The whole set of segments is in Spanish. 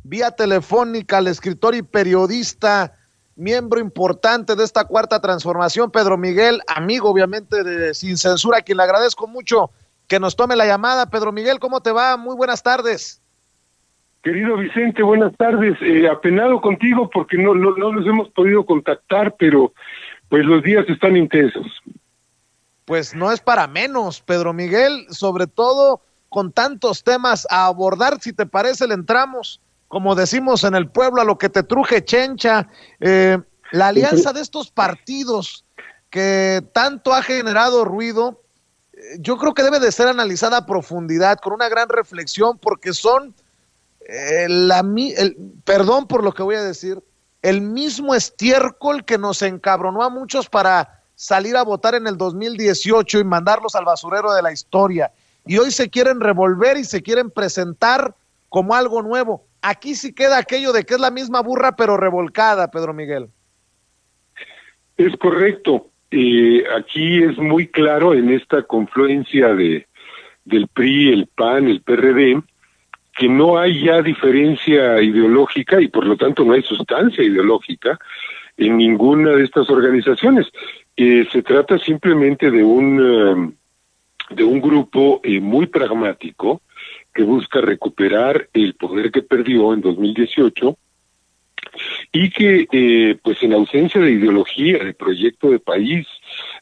vía telefónica al escritor y periodista, miembro importante de esta Cuarta Transformación, Pedro Miguel, amigo obviamente de Sin Censura, a quien le agradezco mucho que nos tome la llamada. Pedro Miguel, ¿cómo te va? Muy buenas tardes. Querido Vicente, buenas tardes. Apenado contigo porque no nos hemos podido contactar, pero pues los días están intensos. Pues no es para menos, Pedro Miguel, sobre todo con tantos temas a abordar. Si te parece, le entramos, como decimos en el pueblo, a lo que te truje chencha. La alianza de estos partidos que tanto ha generado ruido, yo creo que debe de ser analizada a profundidad, con una gran reflexión, porque son, perdón por lo que voy a decir, el mismo estiércol que nos encabronó a muchos para salir a votar en el 2018 y mandarlos al basurero de la historia. Y hoy se quieren revolver y se quieren presentar como algo nuevo. Aquí sí queda aquello de que es la misma burra pero revolcada, Pedro Miguel. Es correcto. Aquí es muy claro en esta confluencia del PRI, el PAN, el PRD, que no hay ya diferencia ideológica y por lo tanto no hay sustancia ideológica en ninguna de estas organizaciones. Se trata simplemente de un grupo muy pragmático que busca recuperar el poder que perdió en 2018 y que, pues en ausencia de ideología, de proyecto de país,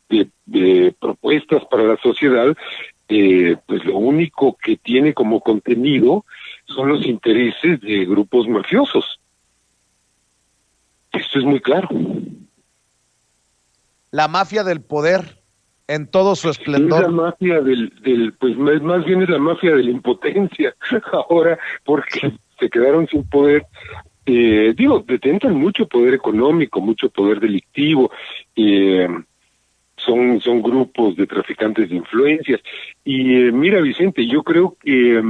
de propuestas para la sociedad, pues lo único que tiene como contenido son los intereses de grupos mafiosos. Esto es muy claro. La mafia del poder en todo su esplendor. Es la mafia pues más bien es la mafia de la impotencia ahora, porque se quedaron sin poder. Detentan mucho poder económico, mucho poder delictivo, son grupos de traficantes de influencias. Y mira, Vicente, yo creo que,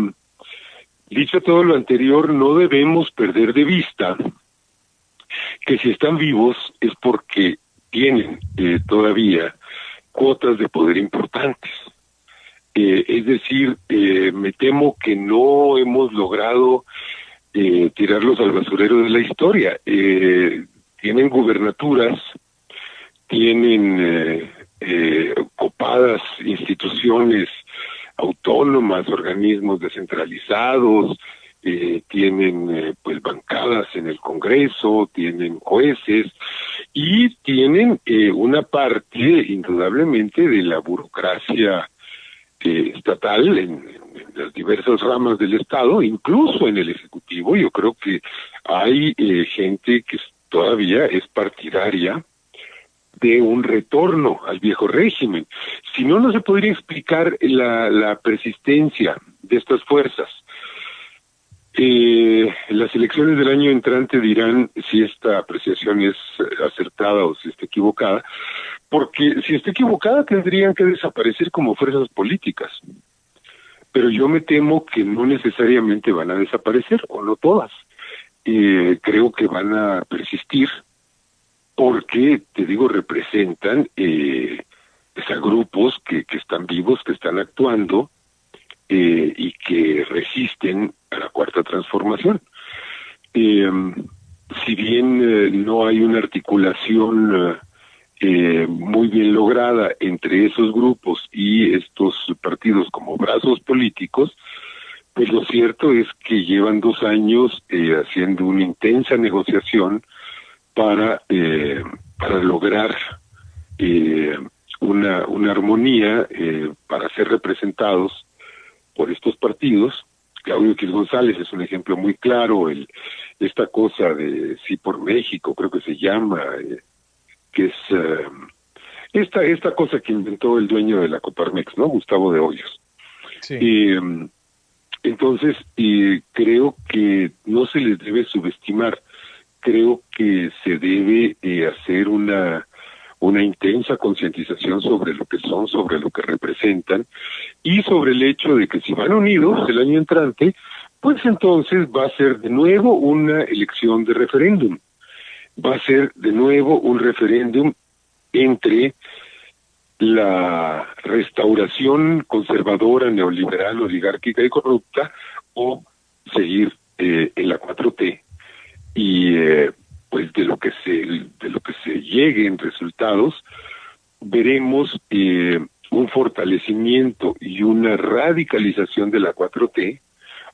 dicho todo lo anterior, no debemos perder de vista que si están vivos es porque tienen todavía cuotas de poder importantes. Es decir, me temo que no hemos logrado tirarlos al basurero de la historia. Tienen gubernaturas, tienen copadas instituciones autónomas, organismos descentralizados, tienen pues bancadas en el Congreso, tienen jueces y tienen una parte indudablemente de la burocracia estatal en las diversas ramas del Estado, incluso en el Ejecutivo. Yo creo que hay gente que todavía es partidaria de un retorno al viejo régimen. Si no, no se podría explicar la persistencia de estas fuerzas. Las elecciones del año entrante dirán si esta apreciación es acertada o si está equivocada, porque si está equivocada tendrían que desaparecer como fuerzas políticas. Pero yo me temo que no necesariamente van a desaparecer, o no todas. Creo que van a persistir porque, te digo, representan a grupos que están vivos, que están actuando y que resisten a la Cuarta Transformación. Si bien no hay una articulación muy bien lograda entre esos grupos y estos partidos como brazos políticos, pues lo cierto es que llevan 2 años haciendo una intensa negociación para lograr una armonía para ser representados por estos partidos. Claudio X González es un ejemplo muy claro, esta cosa de Sí por México, creo que se llama, que es esta cosa que inventó el dueño de la Coparmex, ¿no? Gustavo de Hoyos. Sí. Entonces, creo que no se les debe subestimar, creo que se debe hacer una intensa concientización sobre lo que son, sobre lo que representan, y sobre el hecho de que si van unidos el año entrante, pues entonces va a ser de nuevo una elección de referéndum. Va a ser de nuevo un referéndum entre la restauración conservadora, neoliberal, oligárquica y corrupta, o seguir en la 4T y pues de lo que se llegue en resultados, veremos un fortalecimiento y una radicalización de la 4T,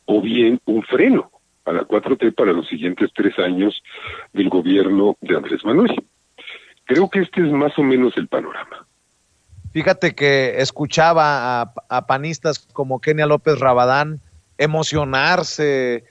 o bien un freno a la 4T para los siguientes 3 años del gobierno de Andrés Manuel. Creo que este es más o menos el panorama. Fíjate que escuchaba a panistas como Kenia López Rabadán emocionarse,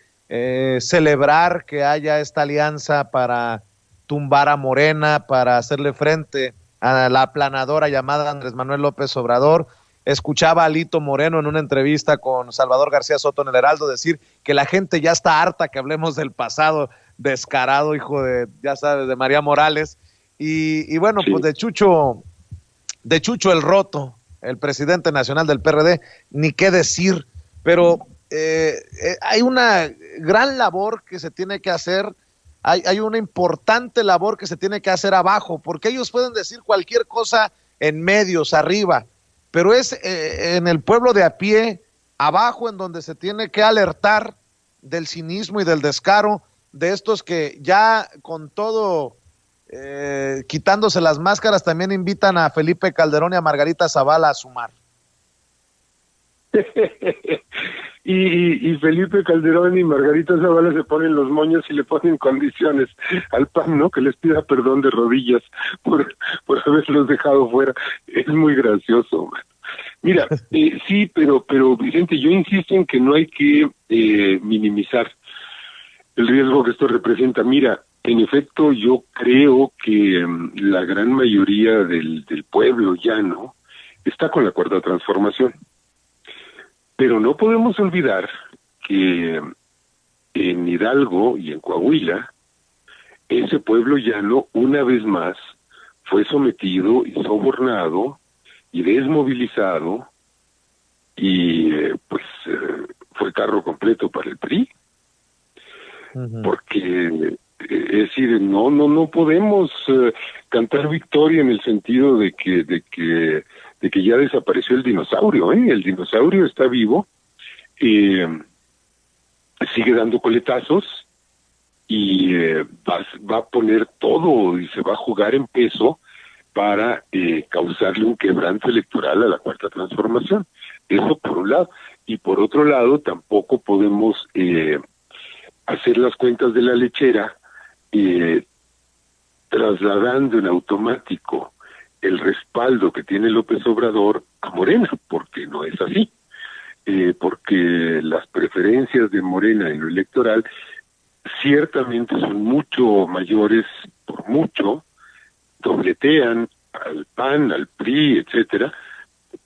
celebrar que haya esta alianza para tumbar a Morena, para hacerle frente a la aplanadora llamada Andrés Manuel López Obrador. Escuchaba a Alito Moreno en una entrevista con Salvador García Soto en El Heraldo decir que la gente ya está harta que hablemos del pasado descarado, hijo de, ya sabes, de María Morales. Y bueno, sí, pues de Chucho el Roto, el presidente nacional del PRD, ni qué decir, pero hay una gran labor que se tiene que hacer, hay una importante labor que se tiene que hacer abajo, porque ellos pueden decir cualquier cosa en medios, arriba, pero es en el pueblo de a pie, abajo, en donde se tiene que alertar del cinismo y del descaro de estos que ya con todo, quitándose las máscaras, también invitan a Felipe Calderón y a Margarita Zavala a sumar. Y Felipe Calderón y Margarita Zavala se ponen los moños y le ponen condiciones al PAN, ¿no? Que les pida perdón de rodillas por haberlos dejado fuera. Es muy gracioso, man. Mira, sí, pero Vicente, yo insisto en que no hay que minimizar el riesgo que esto representa. Mira, en efecto, yo creo que la gran mayoría del pueblo llano está con la Cuarta Transformación. Pero no podemos olvidar que en Hidalgo y en Coahuila, ese pueblo llano una vez más fue sometido y sobornado y desmovilizado y fue carro completo para el PRI. Porque es decir, no podemos cantar victoria en el sentido de que ya desapareció el dinosaurio, el dinosaurio está vivo, sigue dando coletazos y va a poner todo y se va a jugar en peso para causarle un quebranto electoral a la Cuarta Transformación. Eso por un lado. Y por otro lado, tampoco podemos hacer las cuentas de la lechera trasladando en automático el respaldo que tiene López Obrador a Morena, porque no es así, porque las preferencias de Morena en lo electoral ciertamente son mucho mayores, por mucho, dobletean al PAN, al PRI, etcétera,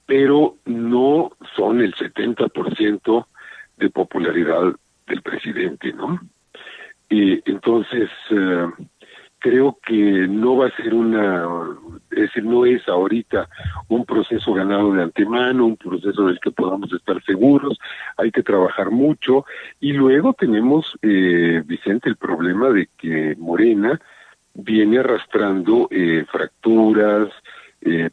pero no son el 70% de popularidad del presidente, ¿no? Entonces, creo que no va a ser es decir, no es ahorita un proceso ganado de antemano, un proceso del que podamos estar seguros, hay que trabajar mucho, y luego tenemos, Vicente, el problema de que Morena viene arrastrando fracturas,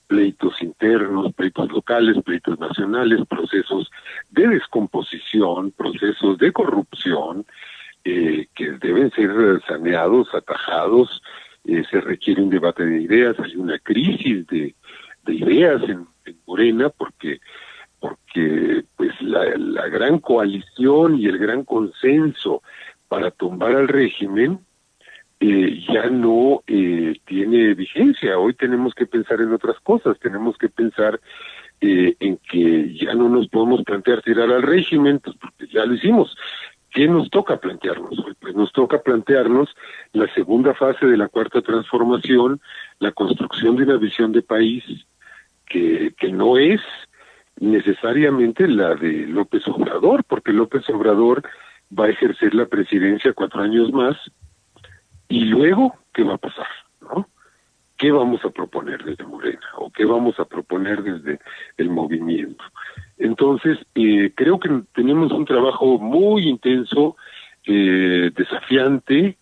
pleitos internos, pleitos locales, pleitos nacionales, procesos de descomposición, procesos de corrupción, que deben ser saneados, atajados. Se requiere un debate de ideas, hay una crisis de ideas en Morena, porque pues la gran coalición y el gran consenso para tumbar al régimen ya no tiene vigencia. Hoy tenemos que pensar en otras cosas, tenemos que pensar en que ya no nos podemos plantear tirar al régimen, pues porque ya lo hicimos. ¿Qué nos toca plantearnos hoy? Pues nos toca plantearnos la segunda fase de la Cuarta Transformación, la construcción de una visión de país que no es necesariamente la de López Obrador, porque López Obrador va a ejercer la presidencia 4 años más, y luego, ¿qué va a pasar? ¿No? ¿Qué vamos a proponer desde Morena? ¿O qué vamos a proponer desde el movimiento? Entonces, creo que tenemos un trabajo muy intenso, desafiante.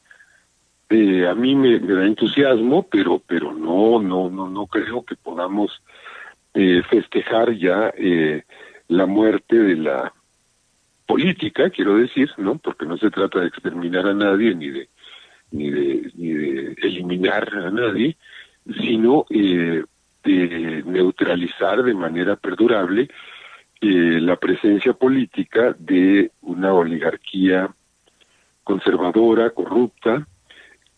A mí me da entusiasmo, pero no creo que podamos política, quiero decir, ¿no? Porque no se trata de exterminar a nadie ni de eliminar a nadie, sino de neutralizar de manera perdurable la presencia política de una oligarquía conservadora, corrupta,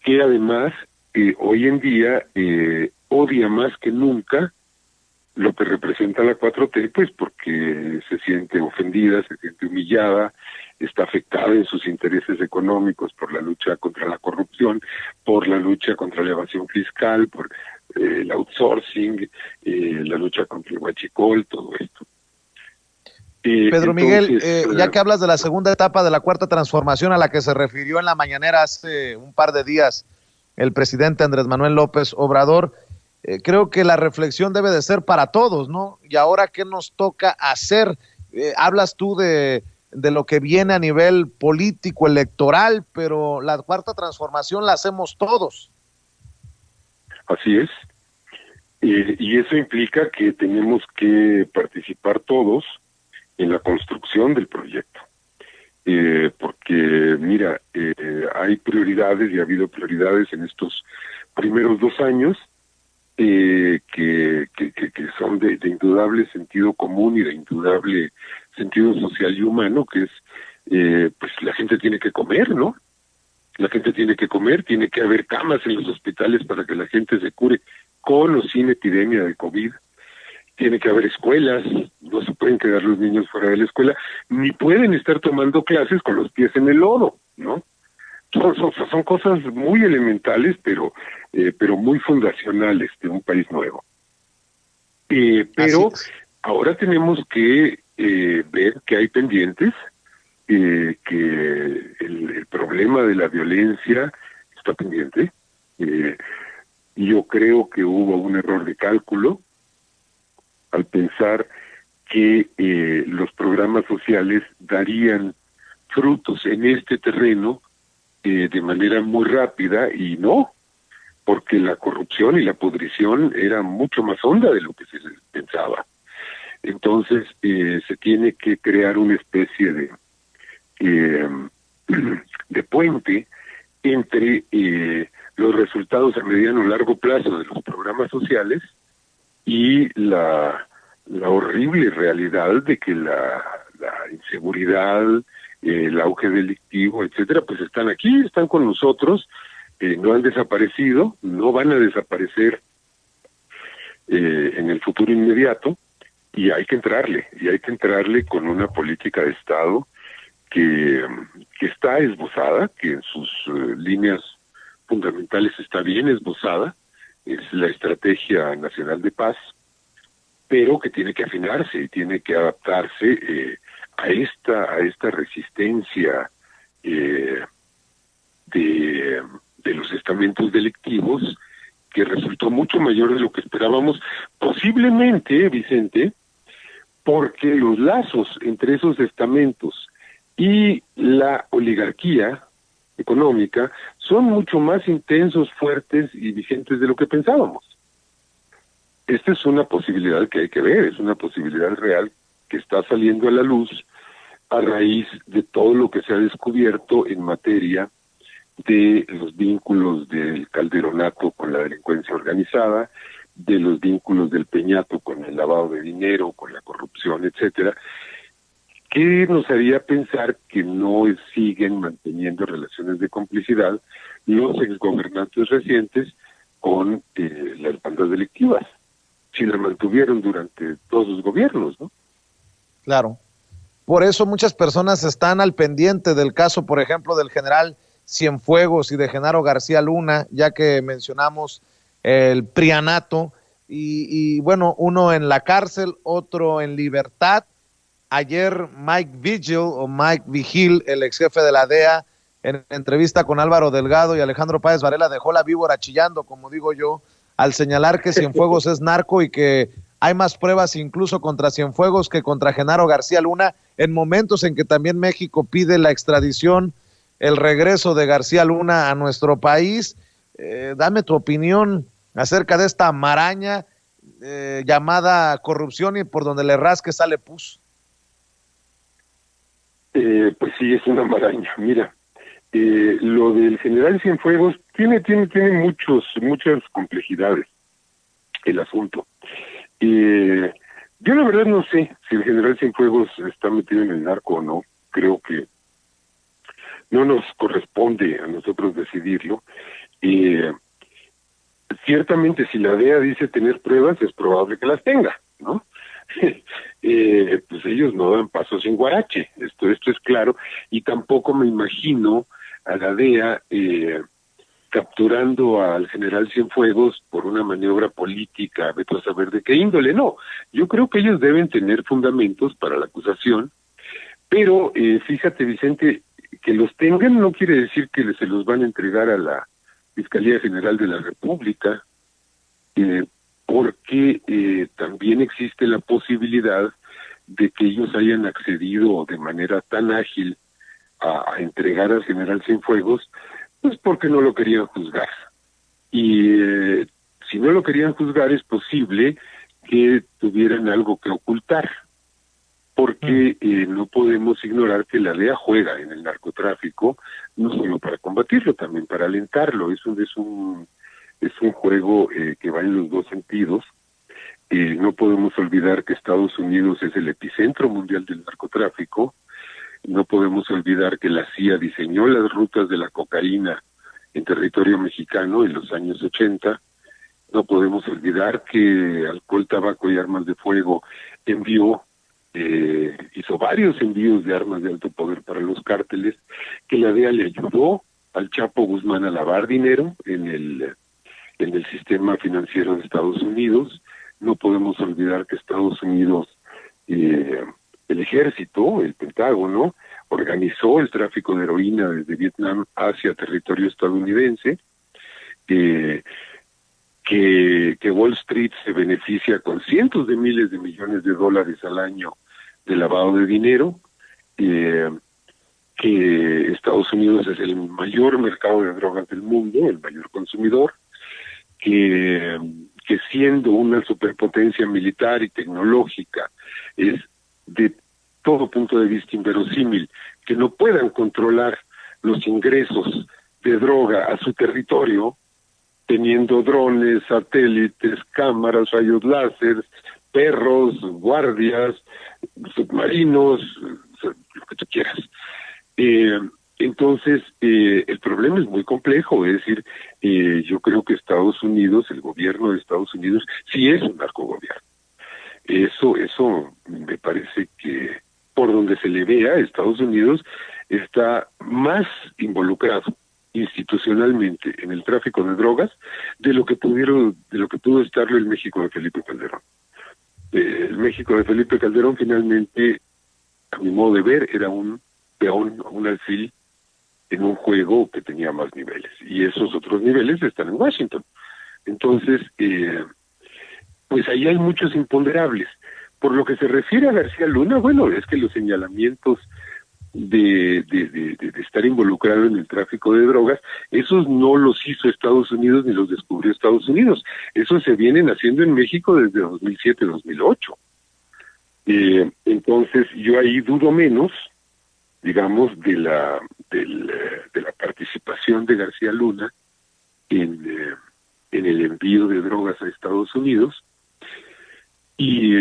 que además hoy en día odia más que nunca lo que representa la 4T, pues porque se siente ofendida, se siente humillada, está afectada en sus intereses económicos por la lucha contra la corrupción, por la lucha contra la evasión fiscal, por el outsourcing, la lucha contra el huachicol, todo esto. Pedro Miguel, ya que hablas de la segunda etapa de la cuarta transformación a la que se refirió en la mañanera hace un par de días el presidente Andrés Manuel López Obrador, creo que la reflexión debe de ser para todos, ¿no? Y ahora, ¿qué nos toca hacer? Hablas tú de lo que viene a nivel político, electoral, pero la cuarta transformación la hacemos todos. Así es. Y eso implica que tenemos que participar todos en la construcción del proyecto. Porque, mira, hay prioridades y ha habido prioridades en estos primeros 2 años que son de indudable sentido común y de indudable sentido social y humano, que es, pues la gente tiene que comer, ¿no? La gente tiene que comer, tiene que haber camas en los hospitales para que la gente se cure con o sin epidemia de COVID, tiene que haber escuelas, no se pueden quedar los niños fuera de la escuela, ni pueden estar tomando clases con los pies en el lodo, ¿no? Son cosas muy elementales, pero muy fundacionales de un país nuevo. Pero ahora tenemos que ver que hay pendientes, que el problema de la violencia está pendiente. Yo creo que hubo un error de cálculo al pensar que los programas sociales darían frutos en este terreno de manera muy rápida, y no, porque la corrupción y la pudrición era mucho más honda de lo que se pensaba. Entonces se tiene que crear una especie de puente entre los resultados a mediano o largo plazo de los programas sociales y la horrible realidad de que la inseguridad, el auge delictivo, etcétera, pues están aquí, están con nosotros, no han desaparecido, no van a desaparecer en el futuro inmediato, y hay que entrarle con una política de Estado que está esbozada, que en sus líneas fundamentales está bien esbozada, es la Estrategia Nacional de Paz, pero que tiene que afinarse y tiene que adaptarse a esta resistencia de los estamentos delictivos, que resultó mucho mayor de lo que esperábamos, posiblemente, Vicente, porque los lazos entre esos estamentos y la oligarquía económica son mucho más intensos, fuertes y vigentes de lo que pensábamos. Esta es una posibilidad que hay que ver, es una posibilidad real que está saliendo a la luz a raíz de todo lo que se ha descubierto en materia de los vínculos del Calderonato con la delincuencia organizada, de los vínculos del Peñato con el lavado de dinero, con la corrupción, etcétera, que nos haría pensar que no siguen manteniendo relaciones de complicidad los exgobernantes recientes con las bandas delictivas, si las mantuvieron durante todos los gobiernos, ¿no? Claro. Por eso muchas personas están al pendiente del caso, por ejemplo, del general Cienfuegos y de Genaro García Luna, ya que mencionamos el prianato, y bueno, uno en la cárcel, otro en libertad. Ayer Mike Vigil, el ex jefe de la DEA, en entrevista con Álvaro Delgado y Alejandro Páez Varela, dejó la víbora chillando, como digo yo, al señalar que Cienfuegos es narco y que hay más pruebas incluso contra Cienfuegos que contra Genaro García Luna, en momentos en que también México pide la extradición, el regreso de García Luna a nuestro país. Dame tu opinión acerca de esta maraña llamada corrupción, y por donde le rasque sale pus. Pues sí, es una maraña. Mira, lo del general Cienfuegos tiene muchas complejidades el asunto. Yo la verdad no sé si el general Cienfuegos está metido en el narco o no. Creo que no nos corresponde a nosotros decidirlo. Ciertamente, si la DEA dice tener pruebas, es probable que las tenga, ¿no? Pues ellos no dan paso sin guarache, esto es claro, y tampoco me imagino a la DEA capturando al general Cienfuegos por una maniobra política, vete a saber de qué índole. No, yo creo que ellos deben tener fundamentos para la acusación, pero fíjate, Vicente, que los tengan no quiere decir que se los van a entregar a la Fiscalía General de la República, porque también existe la posibilidad de que ellos hayan accedido de manera tan ágil a entregar al general Cienfuegos, pues porque no lo querían juzgar. Y si no lo querían juzgar, es posible que tuvieran algo que ocultar, porque no podemos ignorar que la DEA juega en el narcotráfico, no solo para combatirlo, también para alentarlo. Es un juego que va en los dos sentidos. No podemos olvidar que Estados Unidos es el epicentro mundial del narcotráfico. No podemos olvidar que la CIA diseñó las rutas de la cocaína en territorio mexicano en los años 80. No podemos olvidar que alcohol, tabaco y armas de fuego hizo varios envíos de armas de alto poder para los cárteles, que la DEA le ayudó al Chapo Guzmán a lavar dinero en el sistema financiero de Estados Unidos. No podemos olvidar que Estados Unidos, el ejército, el Pentágono, organizó el tráfico de heroína desde Vietnam hacia territorio estadounidense, que Wall Street se beneficia con cientos de miles de millones de dólares al año de lavado de dinero, que Estados Unidos es el mayor mercado de drogas del mundo, el mayor consumidor, que siendo una superpotencia militar y tecnológica es de todo punto de vista inverosímil que no puedan controlar los ingresos de droga a su territorio, teniendo drones, satélites, cámaras, rayos láser, perros, guardias, submarinos, lo que tú quieras. Entonces, el problema es muy complejo, es decir, yo creo que Estados Unidos, el gobierno de Estados Unidos, sí es un narcogobierno. Eso me parece que por donde se le vea, Estados Unidos está más involucrado institucionalmente en el tráfico de drogas de lo que pudo estarlo el México de Felipe Calderón. El México de Felipe Calderón finalmente, a mi modo de ver, era un peón, un alfil en un juego que tenía más niveles, y esos otros niveles están en Washington. Entonces, pues ahí hay muchos imponderables. Por lo que se refiere a García Luna, bueno, es que los señalamientos de estar involucrado en el tráfico de drogas, esos no los hizo Estados Unidos ni los descubrió Estados Unidos. Esos se vienen haciendo en México desde 2007-2008. Entonces, yo ahí dudo menos, digamos, de la participación de García Luna en el envío de drogas a Estados Unidos. Y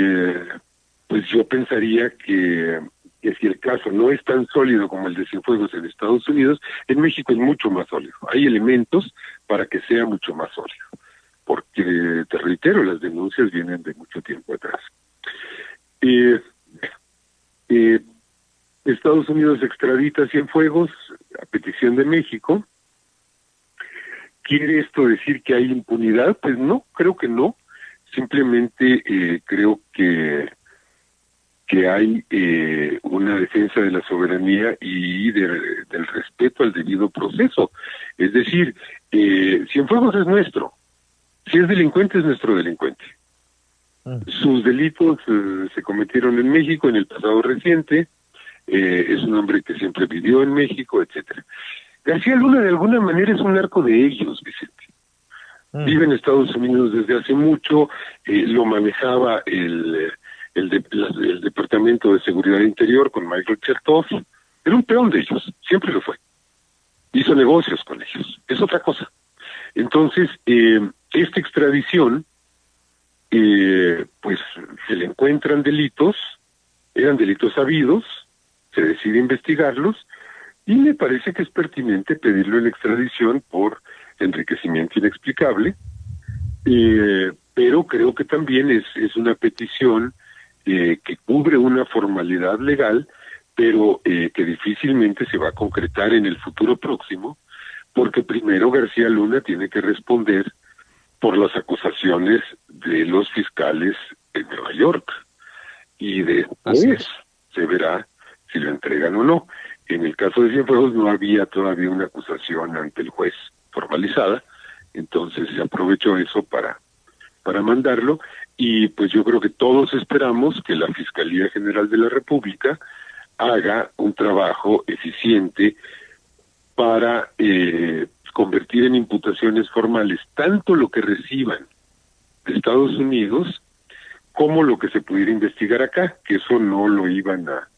pues yo pensaría que si el caso no es tan sólido como el de Cienfuegos en Estados Unidos, en México es mucho más sólido. Hay elementos para que sea mucho más sólido, porque, te reitero, las denuncias vienen de mucho tiempo atrás. Estados Unidos extradita a Cienfuegos a petición de México. ¿Quiere esto decir que hay impunidad? Pues no, creo que no. Simplemente creo que hay una defensa de la soberanía y del respeto al debido proceso. Es decir, Cienfuegos es nuestro. Si es delincuente, es nuestro delincuente. Sus delitos se cometieron en México en el pasado reciente. Es un hombre que siempre vivió en México, etcétera. García Luna de alguna manera es un narco de ellos, Vicente. Vive en Estados Unidos desde hace mucho, lo manejaba el Departamento de Seguridad Interior con Michael Chertoff, era un peón de ellos, siempre lo fue. Hizo negocios con ellos, es otra cosa. Entonces, esta extradición, pues se le encuentran delitos, eran delitos sabidos, se decide investigarlos, y me parece que es pertinente pedirlo en extradición por enriquecimiento inexplicable, pero creo que también es una petición que cubre una formalidad legal, pero que difícilmente se va a concretar en el futuro próximo, porque primero García Luna tiene que responder por las acusaciones de los fiscales en Nueva York, y después se verá si lo entregan o no. En el caso de Cienfuegos no había todavía una acusación ante el juez formalizada, entonces se aprovechó eso para mandarlo, y pues yo creo que todos esperamos que la Fiscalía General de la República haga un trabajo eficiente para convertir en imputaciones formales tanto lo que reciban de Estados Unidos como lo que se pudiera investigar acá, que eso no lo iban a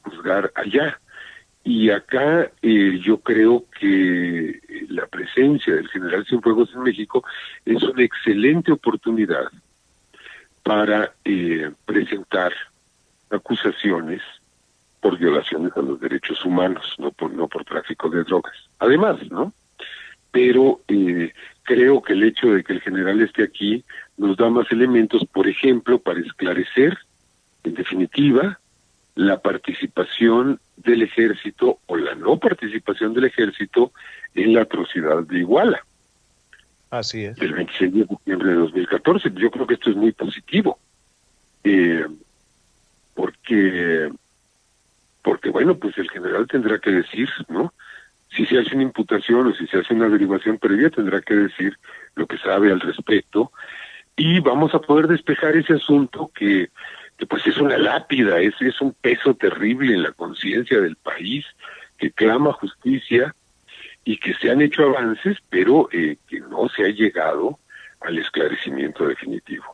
juzgar allá. Y acá yo creo que la presencia del general Cienfuegos en México es una excelente oportunidad para presentar acusaciones por violaciones a los derechos humanos, no por tráfico de drogas. Además, ¿no? Pero creo que el hecho de que el general esté aquí nos da más elementos, por ejemplo, para esclarecer, en definitiva, la participación del ejército o la no participación del ejército en la atrocidad de Iguala. Así es. El 26 de septiembre de 2014. Yo creo que esto es muy positivo, porque bueno, pues el general tendrá que decir, ¿no? Si se hace una imputación o si se hace una averiguación previa, tendrá que decir lo que sabe al respecto, y vamos a poder despejar ese asunto que pues es una lápida, es un peso terrible en la conciencia del país, que clama justicia, y que se han hecho avances, pero que no se ha llegado al esclarecimiento definitivo.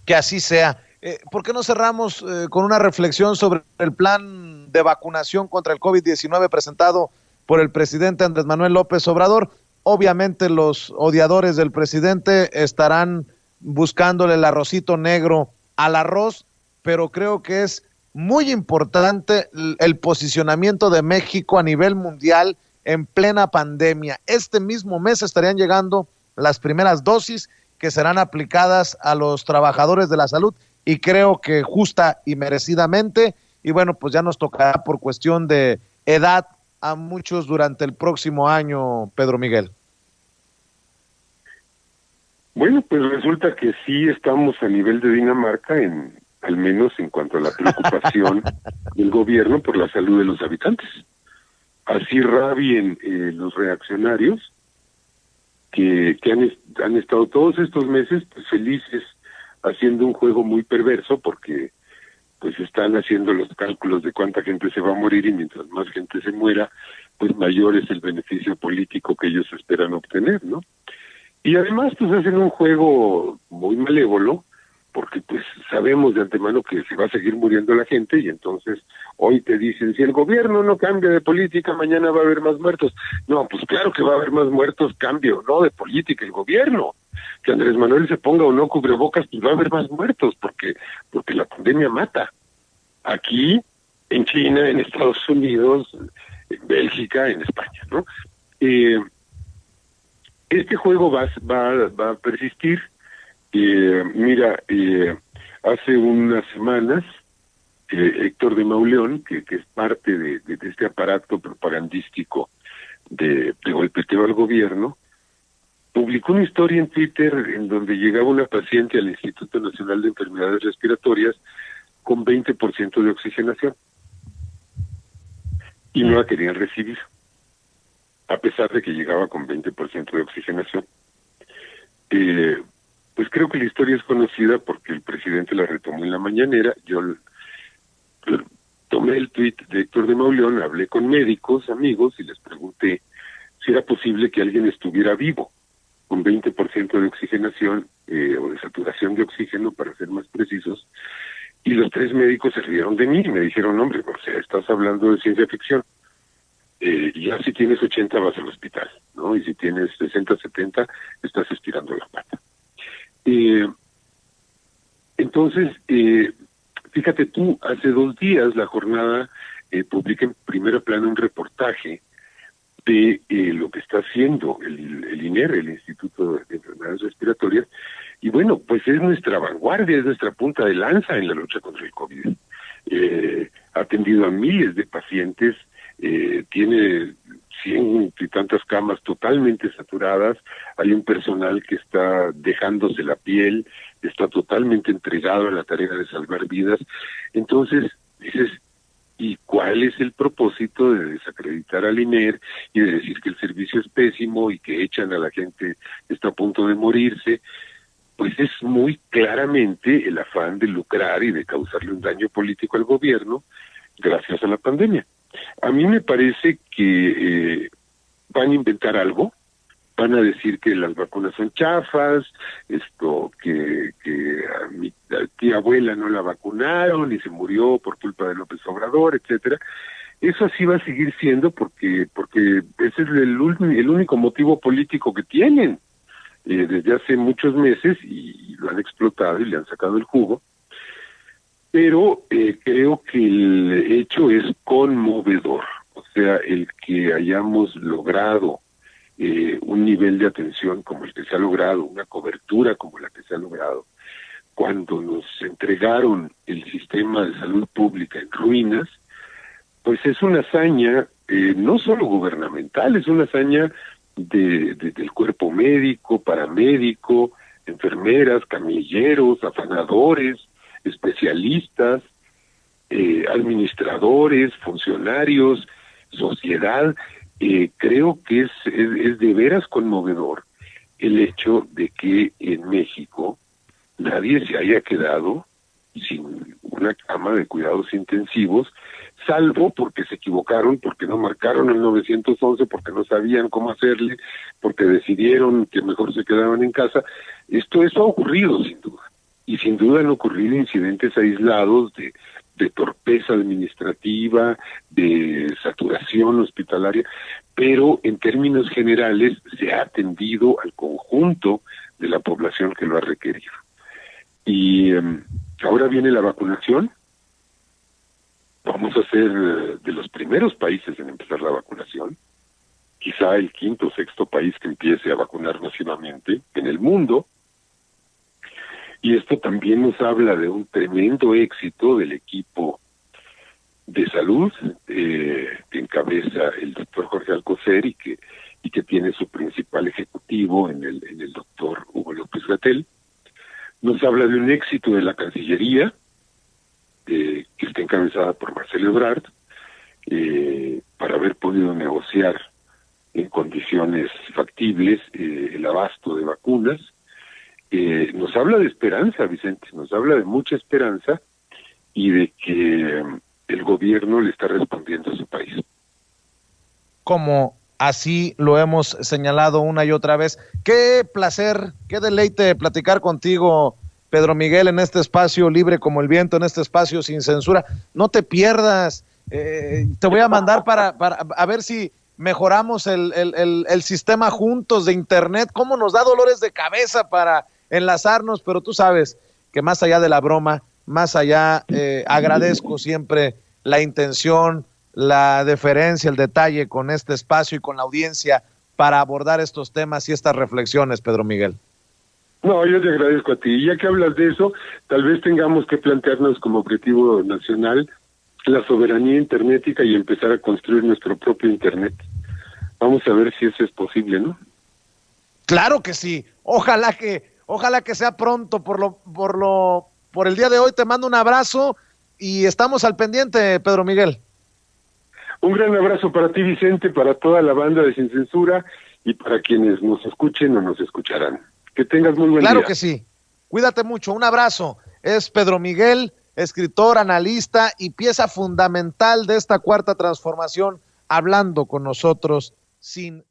Que así sea. ¿Por qué no cerramos con una reflexión sobre el plan de vacunación contra el COVID-19 presentado por el presidente Andrés Manuel López Obrador? Obviamente los odiadores del presidente estarán buscándole el arrocito negro al arroz, pero creo que es muy importante el posicionamiento de México a nivel mundial en plena pandemia. Este mismo mes estarían llegando las primeras dosis que serán aplicadas a los trabajadores de la salud, y creo que justa y merecidamente, y bueno, pues ya nos tocará por cuestión de edad a muchos durante el próximo año, Pedro Miguel. Bueno, pues resulta que sí estamos a nivel de Dinamarca, al menos en cuanto a la preocupación del gobierno por la salud de los habitantes. Así rabien los reaccionarios que han estado todos estos meses pues felices haciendo un juego muy perverso, porque pues están haciendo los cálculos de cuánta gente se va a morir, y mientras más gente se muera, pues mayor es el beneficio político que ellos esperan obtener, ¿no? Y además pues hacen un juego muy malévolo, porque pues sabemos de antemano que se va a seguir muriendo la gente, y entonces hoy te dicen, si el gobierno no cambia de política, mañana va a haber más muertos. No, pues claro que va a haber más muertos, cambie o no de política el gobierno. Que Andrés Manuel se ponga o no cubrebocas, pues va a haber más muertos, porque la pandemia mata. Aquí, en China, en Estados Unidos, en Bélgica, en España, ¿no? Este juego va a persistir. Mira, hace unas semanas, Héctor de Mauleón, que es parte de este aparato propagandístico de golpeteo al gobierno, publicó una historia en Twitter en donde llegaba una paciente al Instituto Nacional de Enfermedades Respiratorias con 20% de oxigenación, y no la querían recibir, a pesar de que llegaba con 20% de oxigenación. Pues creo que la historia es conocida porque el presidente la retomó en la mañanera. Yo tomé el tuit de Héctor de Mauleón, hablé con médicos, amigos, y les pregunté si era posible que alguien estuviera vivo con 20% de oxigenación, o de saturación de oxígeno, para ser más precisos, Y los 3 médicos se rieron de mí y me dijeron, hombre, o sea, estás hablando de ciencia ficción. Ya si tienes 80 vas al hospital, ¿no? Y si tienes 60, 70, estás estirando la pata. Entonces, fíjate tú, hace 2 días la jornada publica en Primera Plana un reportaje de lo que está haciendo el INER, el Instituto de Enfermedades Respiratorias, y bueno, pues es nuestra vanguardia, es nuestra punta de lanza en la lucha contra el COVID. Ha atendido a miles de pacientes, tiene 100 y tantas camas totalmente saturadas, hay un personal que está dejándose la piel, está totalmente entregado a la tarea de salvar vidas. Entonces, dices, ¿y cuál es el propósito de desacreditar al INER y de decir que el servicio es pésimo y que echan a la gente que está a punto de morirse? Pues es muy claramente el afán de lucrar y de causarle un daño político al gobierno gracias a la pandemia. A mí me parece que van a inventar algo, van a decir que las vacunas son chafas, que a mi tía abuela no la vacunaron y se murió por culpa de López Obrador, etcétera. Eso así va a seguir siendo porque ese es el único motivo político que tienen desde hace muchos meses y lo han explotado y le han sacado el jugo. Pero creo que el hecho es conmovedor, o sea, el que hayamos logrado un nivel de atención como el que se ha logrado, una cobertura como la que se ha logrado, cuando nos entregaron el sistema de salud pública en ruinas, pues es una hazaña no solo gubernamental, es una hazaña del cuerpo médico, paramédico, enfermeras, camilleros, afanadores, especialistas, administradores, funcionarios, sociedad. Creo que es de veras conmovedor el hecho de que en México nadie se haya quedado sin una cama de cuidados intensivos, salvo porque se equivocaron, porque no marcaron el 911, porque no sabían cómo hacerle, porque decidieron que mejor se quedaban en casa. Eso ha ocurrido sin duda, y sin duda han ocurrido incidentes aislados de torpeza administrativa, de saturación hospitalaria, pero en términos generales se ha atendido al conjunto de la población que lo ha requerido. Y ahora viene la vacunación. Vamos a ser de los primeros países en empezar la vacunación, quizá el 5º o 6º país que empiece a vacunar masivamente en el mundo. Y esto también nos habla de un tremendo éxito del equipo de salud que encabeza el doctor Jorge Alcocer y que tiene su principal ejecutivo en el doctor Hugo López-Gatell. Nos habla de un éxito de la Cancillería, que está encabezada por Marcelo Ebrard, para haber podido negociar en condiciones factibles el abasto de vacunas. Nos habla de esperanza, Vicente, nos habla de mucha esperanza y de que el gobierno le está respondiendo a su país. Como así lo hemos señalado una y otra vez. Qué placer, qué deleite platicar contigo, Pedro Miguel, en este espacio libre como el viento, en este espacio sin censura. No te pierdas, te voy a mandar para a ver si mejoramos el sistema juntos de internet. Cómo nos da dolores de cabeza para enlazarnos, pero tú sabes que más allá de la broma, más allá, agradezco siempre la intención, la deferencia, el detalle con este espacio y con la audiencia para abordar estos temas y estas reflexiones, Pedro Miguel. No, yo te agradezco a ti. Y ya que hablas de eso, tal vez tengamos que plantearnos como objetivo nacional la soberanía internética y empezar a construir nuestro propio internet. Vamos a ver si eso es posible, ¿no? Claro que sí. Ojalá que sea pronto. Por el día de hoy te mando un abrazo y estamos al pendiente, Pedro Miguel. Un gran abrazo para ti, Vicente, para toda la banda de Sin Censura y para quienes nos escuchen o nos escucharán. Que tengas muy buen día. Claro que sí. Cuídate mucho. Un abrazo. Es Pedro Miguel, escritor, analista y pieza fundamental de esta cuarta transformación, hablando con nosotros sin